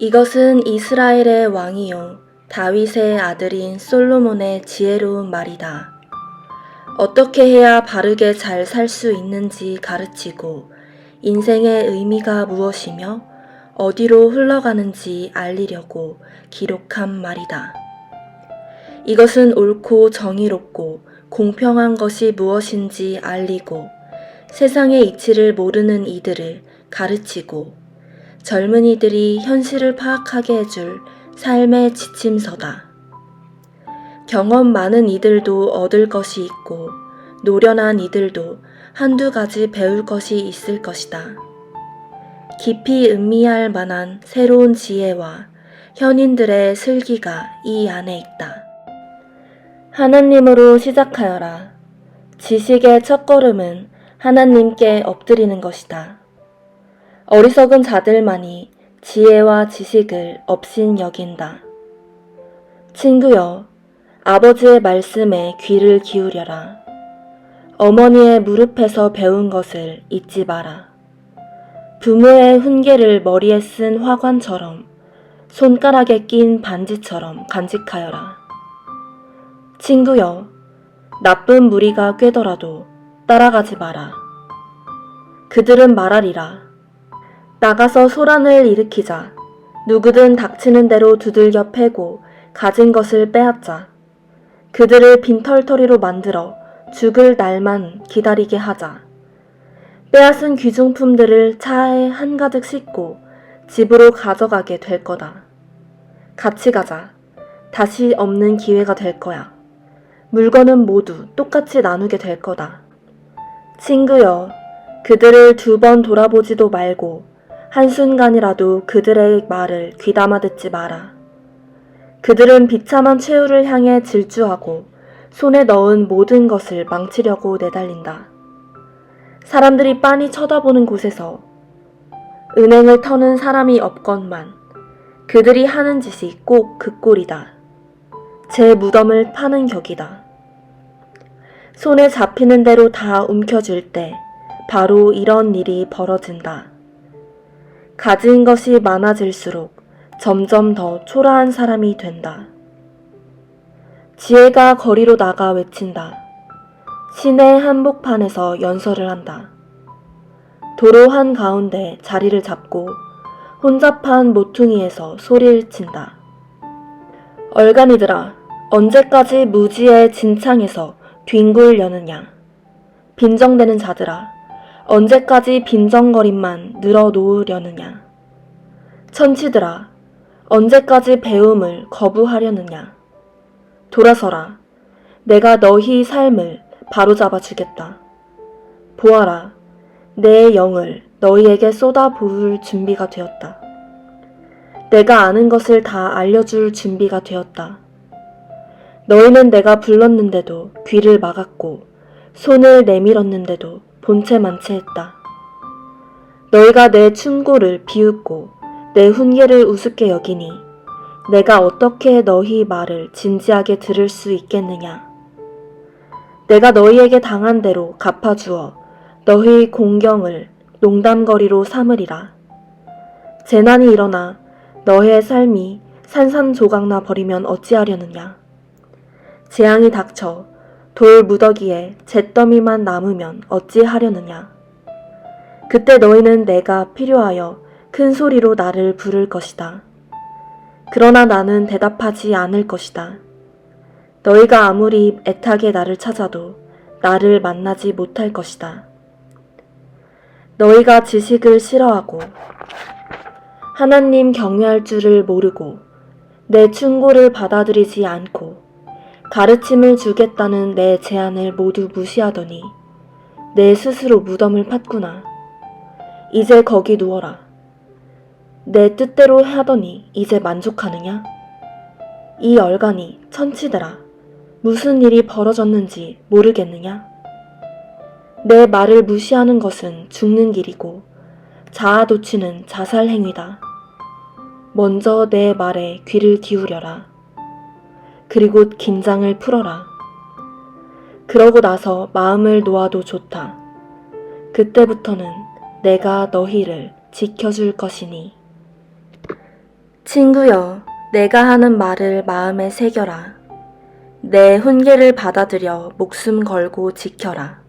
이것은 이스라엘의 왕이요 다윗의 아들인 솔로몬의 지혜로운 말이다. 어떻게 해야 바르게 잘 살 수 있는지 가르치고 인생의 의미가 무엇이며 어디로 흘러가는지 알리려고 기록한 말이다. 이것은 옳고 정의롭고 공평한 것이 무엇인지 알리고 세상의 이치를 모르는 이들을 가르치고 젊은이들이 현실을 파악하게 해줄 삶의 지침서다. 경험 많은 이들도 얻을 것이 있고 노련한 이들도 한두 가지 배울 것이 있을 것이다. 깊이 음미할 만한 새로운 지혜와 현인들의 슬기가 이 안에 있다. 하나님으로 시작하여라. 지식의 첫걸음은 하나님께 엎드리는 것이다. 어리석은 자들만이 지혜와 지식을 업신여긴다. 친구여, 아버지의 말씀에 귀를 기울여라. 어머니의 무릎에서 배운 것을 잊지 마라. 부모의 훈계를 머리에 쓴 화관처럼 손가락에 낀 반지처럼 간직하여라. 친구여, 나쁜 무리가 꿰더라도 따라가지 마라. 그들은 말하리라. 나가서 소란을 일으키자. 누구든 닥치는 대로 두들겨 패고 가진 것을 빼앗자. 그들을 빈털터리로 만들어 죽을 날만 기다리게 하자. 빼앗은 귀중품들을 차에 한가득 싣고 집으로 가져가게 될 거다. 같이 가자. 다시 없는 기회가 될 거야. 물건은 모두 똑같이 나누게 될 거다. 친구여, 그들을 2번 돌아보지도 말고 한순간이라도 그들의 말을 귀담아 듣지 마라. 그들은 비참한 최후를 향해 질주하고 손에 넣은 모든 것을 망치려고 내달린다. 사람들이 빤히 쳐다보는 곳에서 은행을 터는 사람이 없건만 그들이 하는 짓이 꼭 그 꼴이다. 제 무덤을 파는 격이다. 손에 잡히는 대로 다 움켜쥘 때 바로 이런 일이 벌어진다. 가진 것이 많아질수록 점점 더 초라한 사람이 된다. 지혜가 거리로 나가 외친다. 시내 한복판에서 연설을 한다. 도로 한가운데 자리를 잡고 혼잡한 모퉁이에서 소리를 친다. 얼간이들아, 언제까지 무지의 진창에서 뒹굴려느냐. 빈정대는 자들아, 언제까지 빈정거림만 늘어놓으려느냐. 천치들아, 언제까지 배움을 거부하려느냐. 돌아서라. 내가 너희 삶을 바로잡아 주겠다. 보아라. 내 영을 너희에게 쏟아 부을 준비가 되었다. 내가 아는 것을 다 알려줄 준비가 되었다. 너희는 내가 불렀는데도 귀를 막았고 손을 내밀었는데도 본체만치 했다. 너희가 내 충고를 비웃고 내 훈계를 우습게 여기니 내가 어떻게 너희 말을 진지하게 들을 수 있겠느냐. 내가 너희에게 당한 대로 갚아주어 너희 공경을 농담거리로 삼으리라. 재난이 일어나 너의 삶이 산산조각나 버리면 어찌하려느냐. 재앙이 닥쳐 돌 무더기에 잿더미만 남으면 어찌하려느냐. 그때 너희는 내가 필요하여 큰 소리로 나를 부를 것이다. 그러나 나는 대답하지 않을 것이다. 너희가 아무리 애타게 나를 찾아도 나를 만나지 못할 것이다. 너희가 지식을 싫어하고 하나님 경외할 줄을 모르고 내 충고를 받아들이지 않고 가르침을 주겠다는 내 제안을 모두 무시하더니 내 스스로 무덤을 팠구나. 이제 거기 누워라. 내 뜻대로 하더니 이제 만족하느냐? 이 얼간이 천치들아, 무슨 일이 벌어졌는지 모르겠느냐? 내 말을 무시하는 것은 죽는 길이고 자아도취는 자살 행위다. 먼저 내 말에 귀를 기울여라. 그리고 긴장을 풀어라. 그러고 나서 마음을 놓아도 좋다. 그때부터는 내가 너희를 지켜줄 것이니. 친구여, 내가 하는 말을 마음에 새겨라. 내 훈계를 받아들여 목숨 걸고 지켜라.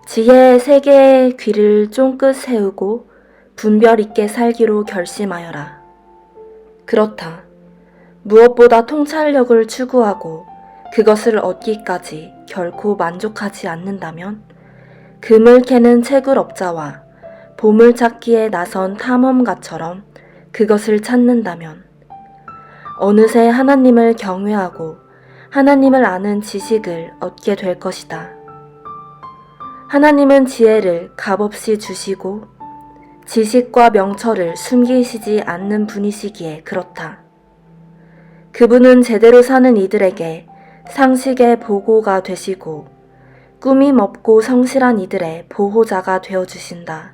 지혜의 세계의 귀를 쫑긋 세우고 분별 있게 살기로 결심하여라. 그렇다. 무엇보다 통찰력을 추구하고 그것을 얻기까지 결코 만족하지 않는다면 금을 캐는 채굴업자와 보물찾기에 나선 탐험가처럼 그것을 찾는다면 어느새 하나님을 경외하고 하나님을 아는 지식을 얻게 될 것이다. 하나님은 지혜를 값없이 주시고 지식과 명철을 숨기시지 않는 분이시기에 그렇다. 그분은 제대로 사는 이들에게 상식의 보고가 되시고 꾸밈 없고 성실한 이들의 보호자가 되어주신다.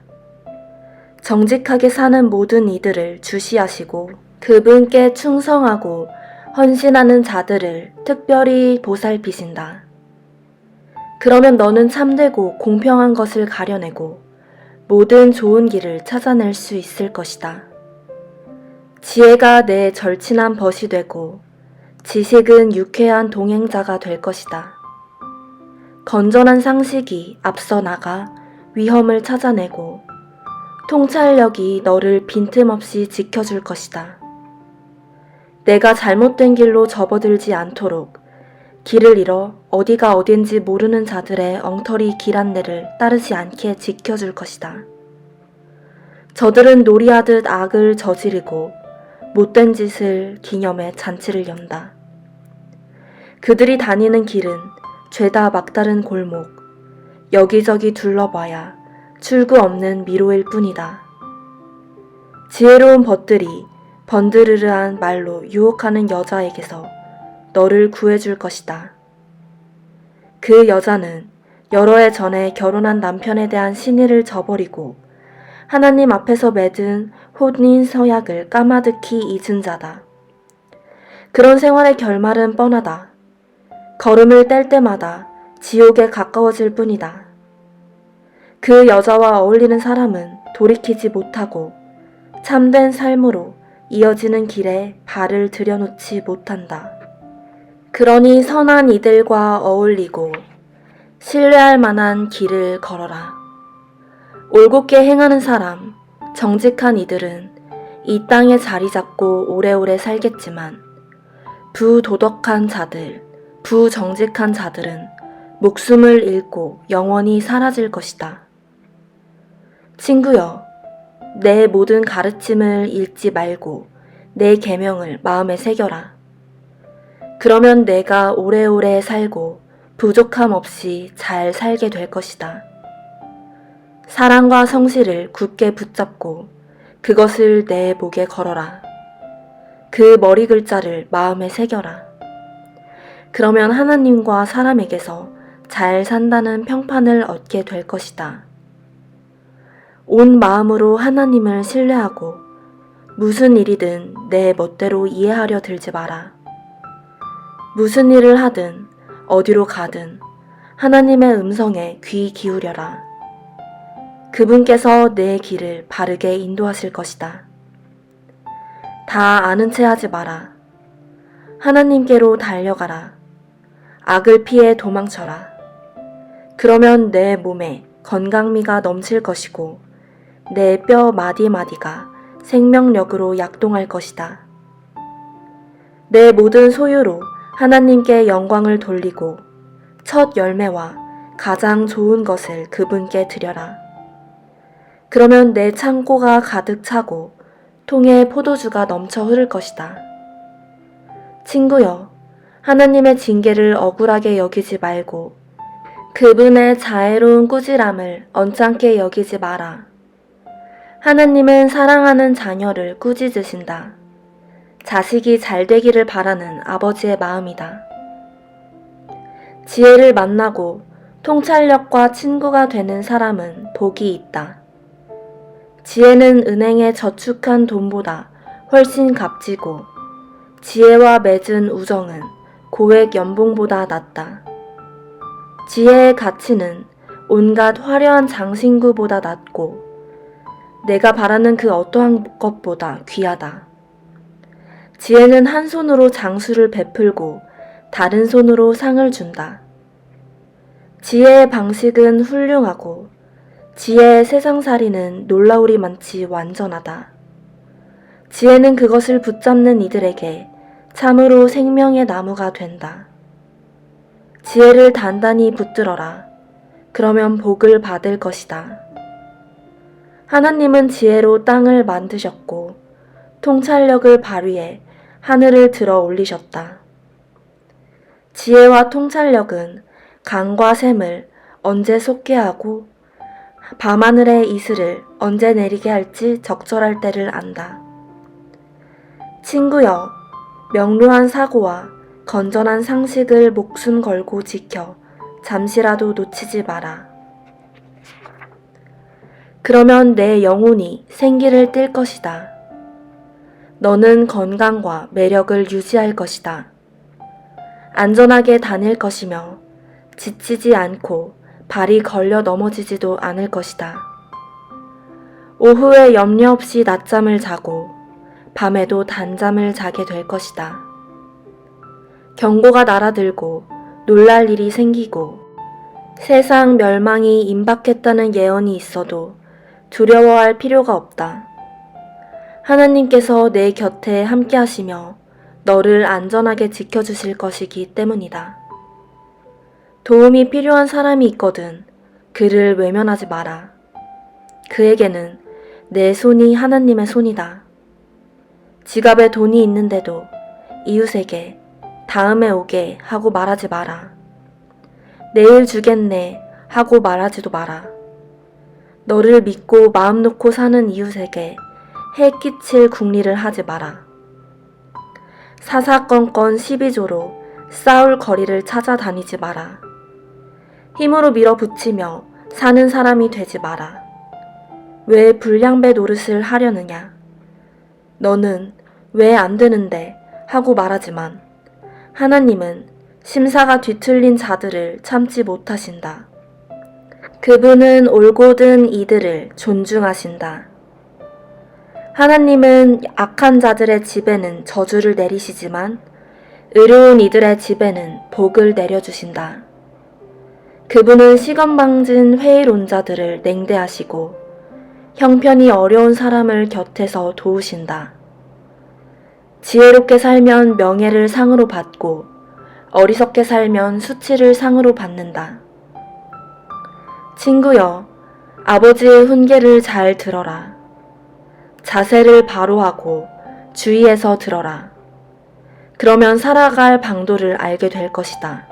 정직하게 사는 모든 이들을 주시하시고 그분께 충성하고 헌신하는 자들을 특별히 보살피신다. 그러면 너는 참되고 공평한 것을 가려내고 모든 좋은 길을 찾아낼 수 있을 것이다. 지혜가 내 절친한 벗이 되고 지식은 유쾌한 동행자가 될 것이다. 건전한 상식이 앞서 나가 위험을 찾아내고 통찰력이 너를 빈틈없이 지켜줄 것이다. 내가 잘못된 길로 접어들지 않도록 길을 잃어 어디가 어딘지 모르는 자들의 엉터리 길 안내를 따르지 않게 지켜줄 것이다. 저들은 놀이하듯 악을 저지르고 못된 짓을 기념해 잔치를 연다. 그들이 다니는 길은 죄다 막다른 골목, 여기저기 둘러봐야 출구 없는 미로일 뿐이다. 지혜로운 벗들이 번드르르한 말로 유혹하는 여자에게서 너를 구해줄 것이다. 그 여자는 여러 해 전에 결혼한 남편에 대한 신의를 저버리고 하나님 앞에서 맺은 혼인 서약을 까마득히 잊은 자다. 그런 생활의 결말은 뻔하다. 걸음을 뗄 때마다 지옥에 가까워질 뿐이다. 그 여자와 어울리는 사람은 돌이키지 못하고 참된 삶으로 이어지는 길에 발을 들여놓지 못한다. 그러니 선한 이들과 어울리고 신뢰할 만한 길을 걸어라. 올곧게 행하는 사람, 정직한 이들은 이 땅에 자리 잡고 오래오래 살겠지만 부도덕한 자들, 부정직한 자들은 목숨을 잃고 영원히 사라질 것이다. 친구여, 내 모든 가르침을 잃지 말고 내 계명을 마음에 새겨라. 그러면 내가 오래오래 살고 부족함 없이 잘 살게 될 것이다. 사랑과 성실을 굳게 붙잡고 그것을 내 목에 걸어라. 그 머리 글자를 마음에 새겨라. 그러면 하나님과 사람에게서 잘 산다는 평판을 얻게 될 것이다. 온 마음으로 하나님을 신뢰하고 무슨 일이든 내 멋대로 이해하려 들지 마라. 무슨 일을 하든 어디로 가든 하나님의 음성에 귀 기울여라. 그분께서 내 길을 바르게 인도하실 것이다. 다 아는 체 하지 마라. 하나님께로 달려가라. 악을 피해 도망쳐라. 그러면 내 몸에 건강미가 넘칠 것이고 내 뼈 마디마디가 생명력으로 약동할 것이다. 내 모든 소유로 하나님께 영광을 돌리고 첫 열매와 가장 좋은 것을 그분께 드려라. 그러면 내 창고가 가득 차고 통에 포도주가 넘쳐 흐를 것이다. 친구여, 하나님의 징계를 억울하게 여기지 말고 그분의 자애로운 꾸지람을 언짢게 여기지 마라. 하나님은 사랑하는 자녀를 꾸짖으신다. 자식이 잘 되기를 바라는 아버지의 마음이다. 지혜를 만나고 통찰력과 친구가 되는 사람은 복이 있다. 지혜는 은행에 저축한 돈보다 훨씬 값지고 지혜와 맺은 우정은 고액 연봉보다 낫다. 지혜의 가치는 온갖 화려한 장신구보다 낫고 내가 바라는 그 어떠한 것보다 귀하다. 지혜는 한 손으로 장수를 베풀고 다른 손으로 상을 준다. 지혜의 방식은 훌륭하고 지혜의 세상살이는 놀라우리만치 완전하다. 지혜는 그것을 붙잡는 이들에게 참으로 생명의 나무가 된다. 지혜를 단단히 붙들어라. 그러면 복을 받을 것이다. 하나님은 지혜로 땅을 만드셨고 통찰력을 발휘해 하늘을 들어 올리셨다. 지혜와 통찰력은 강과 샘을 언제 솟게 하고 밤하늘의 이슬을 언제 내리게 할지 적절할 때를 안다. 친구여, 명료한 사고와 건전한 상식을 목숨 걸고 지켜 잠시라도 놓치지 마라. 그러면 내 영혼이 생기를 띨 것이다. 너는 건강과 매력을 유지할 것이다. 안전하게 다닐 것이며 지치지 않고 발이 걸려 넘어지지도 않을 것이다. 오후에 염려 없이 낮잠을 자고 밤에도 단잠을 자게 될 것이다. 경고가 날아들고 놀랄 일이 생기고 세상 멸망이 임박했다는 예언이 있어도 두려워할 필요가 없다. 하나님께서 내 곁에 함께 하시며 너를 안전하게 지켜주실 것이기 때문이다. 도움이 필요한 사람이 있거든 그를 외면하지 마라. 그에게는 내 손이 하나님의 손이다. 지갑에 돈이 있는데도 이웃에게 다음에 오게 하고 말하지 마라. 내일 주겠네 하고 말하지도 마라. 너를 믿고 마음 놓고 사는 이웃에게 해 끼칠 궁리를 하지 마라. 사사건건 시비조로 싸울 거리를 찾아다니지 마라. 힘으로 밀어붙이며 사는 사람이 되지 마라. 왜 불량배 노릇을 하려느냐? 너는 왜 안 되는데 하고 말하지만 하나님은 심사가 뒤틀린 자들을 참지 못하신다. 그분은 올곧은 이들을 존중하신다. 하나님은 악한 자들의 집에는 저주를 내리시지만 의로운 이들의 집에는 복을 내려주신다. 그분은 시건방진 회의론자들을 냉대하시고 형편이 어려운 사람을 곁에서 도우신다. 지혜롭게 살면 명예를 상으로 받고 어리석게 살면 수치를 상으로 받는다. 친구여, 아버지의 훈계를 잘 들어라. 자세를 바로 하고 주의해서 들어라. 그러면 살아갈 방도를 알게 될 것이다.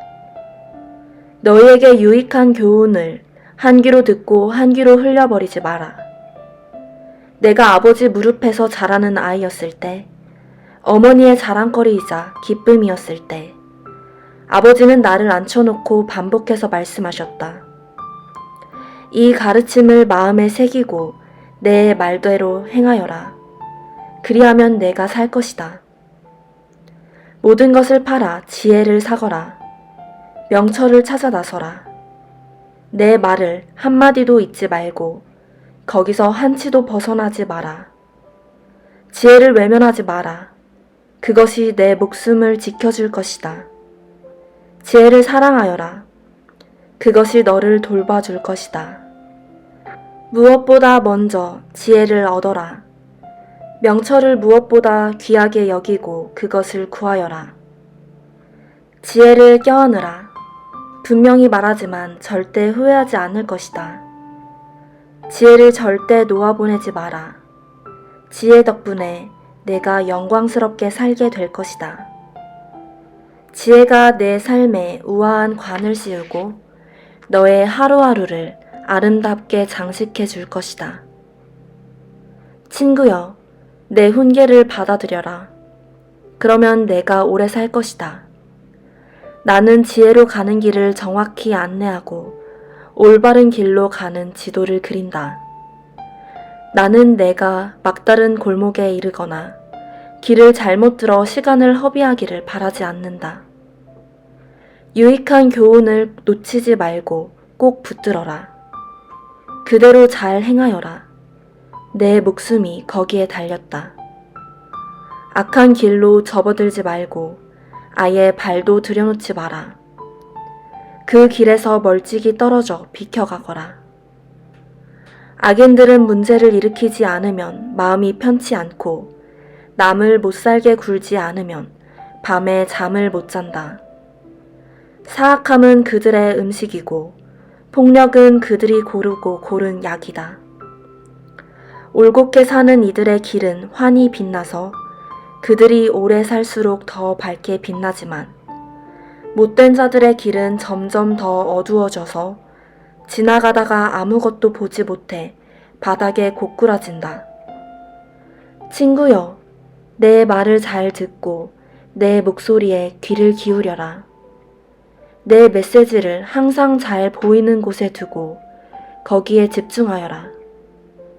너희에게 유익한 교훈을 한 귀로 듣고 한 귀로 흘려버리지 마라. 내가 아버지 무릎에서 자라는 아이였을 때, 어머니의 자랑거리이자 기쁨이었을 때, 아버지는 나를 앉혀놓고 반복해서 말씀하셨다. 이 가르침을 마음에 새기고 내 말대로 행하여라. 그리하면 내가 살 것이다. 모든 것을 팔아 지혜를 사거라. 명철을 찾아 나서라. 내 말을 한마디도 잊지 말고 거기서 한치도 벗어나지 마라. 지혜를 외면하지 마라. 그것이 내 목숨을 지켜줄 것이다. 지혜를 사랑하여라. 그것이 너를 돌봐줄 것이다. 무엇보다 먼저 지혜를 얻어라. 명철을 무엇보다 귀하게 여기고 그것을 구하여라. 지혜를 껴안으라. 분명히 말하지만 절대 후회하지 않을 것이다. 지혜를 절대 놓아보내지 마라. 지혜 덕분에 내가 영광스럽게 살게 될 것이다. 지혜가 내 삶에 우아한 관을 씌우고 너의 하루하루를 아름답게 장식해 줄 것이다. 친구여, 내 훈계를 받아들여라. 그러면 내가 오래 살 것이다. 나는 지혜로 가는 길을 정확히 안내하고 올바른 길로 가는 지도를 그린다. 나는 내가 막다른 골목에 이르거나 길을 잘못 들어 시간을 허비하기를 바라지 않는다. 유익한 교훈을 놓치지 말고 꼭 붙들어라. 그대로 잘 행하여라. 내 목숨이 거기에 달렸다. 악한 길로 접어들지 말고 아예 발도 들여놓지 마라. 그 길에서 멀찍이 떨어져 비켜가거라. 악인들은 문제를 일으키지 않으면 마음이 편치 않고 남을 못살게 굴지 않으면 밤에 잠을 못 잔다. 사악함은 그들의 음식이고 폭력은 그들이 고르고 고른 약이다. 올곧게 사는 이들의 길은 환히 빛나서 그들이 오래 살수록 더 밝게 빛나지만 못된 자들의 길은 점점 더 어두워져서 지나가다가 아무것도 보지 못해 바닥에 고꾸라진다. 친구여, 내 말을 잘 듣고 내 목소리에 귀를 기울여라. 내 메시지를 항상 잘 보이는 곳에 두고 거기에 집중하여라.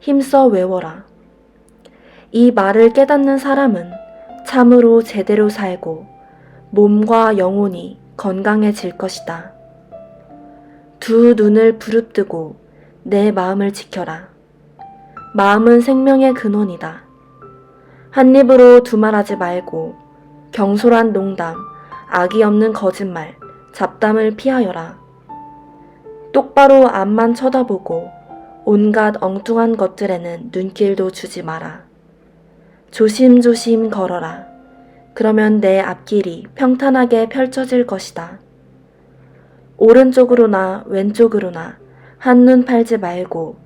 힘써 외워라. 이 말을 깨닫는 사람은 참으로 제대로 살고 몸과 영혼이 건강해질 것이다. 두 눈을 부릅뜨고 내 마음을 지켜라. 마음은 생명의 근원이다. 한 입으로 두말하지 말고 경솔한 농담, 악의 없는 거짓말, 잡담을 피하여라. 똑바로 앞만 쳐다보고 온갖 엉뚱한 것들에는 눈길도 주지 마라. 조심조심 걸어라. 그러면 내 앞길이 평탄하게 펼쳐질 것이다. 오른쪽으로나 왼쪽으로나 한눈 팔지 말고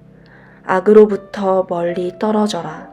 악으로부터 멀리 떨어져라.